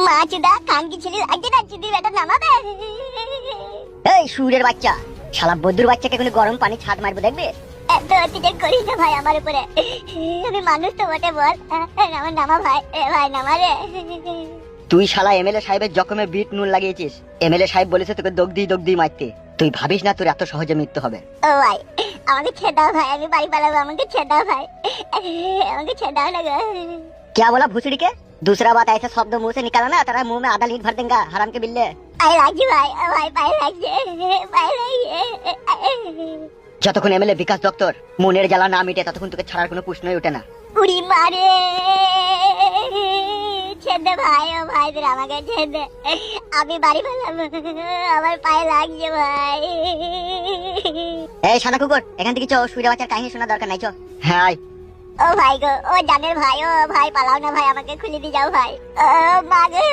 মাছুদা খানকি ছেলে লাগছে না, যদি বেটা নামাবে। এই সুরের বাচ্চা, শালা বদ্দুর বাচ্চাকে কোনো গরম পানি ছাদ মারবো দেখবে? এত অত্যাচার করিস না ভাই আমার উপরে, আমি মানুষ তো বটে, বল আমার নামা ভাই, ভাই নামা রে। তুই শালা এমএলএ সাহেবের জখমে বিট নুন লাগিয়েছিস। এমএলএ সাহেব বলেছে তোকে দগ দি মারতে। তুই ভাবিস না তোর এত সহজে মৃত্যু হবে। ও ভাই আমাকে ছেড়ে দাও ভাই, আমি বাড়ি পালাবো, আমাকে ছেড়ে দাও ভাই, আমাকে ছেড়ে দাও না গো। क्या बोला भूसड़ी के? दूसरा बात ऐसा शब्द मुंह से निकाला ना, तेरा मुंह में आधा लीट भर देंगे हराम के बिल्ले। পায়ে লাগছে ভাই, ভাই পায়ে লাগছে, পায়ে লাগছে। যতক্ষণ এমএলএ বিকাশ দত্তর মনের জ্বালা না মিটে ততক্ষণ তোকে ছাড়ার কোনো প্রশ্নই ওঠে না। উড়ি মারে, ছেড়ে দে ভাই, ও ভাই তোর আমাকে ছেড়ে দে, আমি বাড়ি পালাবো, আমার পায়ে লাগছে ভাই। এই সাদা কুকুর, এখান থেকে চো, সুরে বাচ্চার কাহিনী শোনা দরকার নাই, চো। হ্যাঁ আয়। ও ভাই গো, ও জানের ভাই, ও ভাই পালাও না ভাই, আমাকে খুলে দিয়ে যাও ভাই। ও মা গো,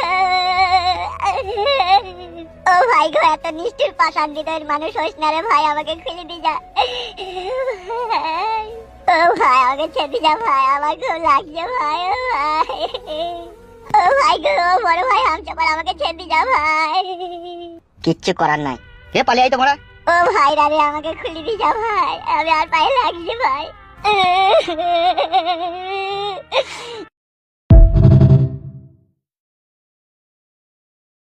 ও ভাই গো, এত নিষ্ঠুর পাষাণ হৃদয়ের মানুষ হইস না রে ভাই, আমাকে খুলে দিয়ে যা। ও ভাই আমাকে ছেড়ে দিয়ে যা ভাই, আমার খুব লাগছে ভাই। ও ভাই, ও ভাই গো, ও বড় ভাই হামচাপার, আমাকে ছেড়ে দিয়ে যা ভাই। কিচ্ছু করার নাই, এ পালিয়ে আই তোমরা। ও ভাই রে, আমাকে খুলে দিয়ে যা ভাই, আমি আর পায়ে লাগছে ভাই।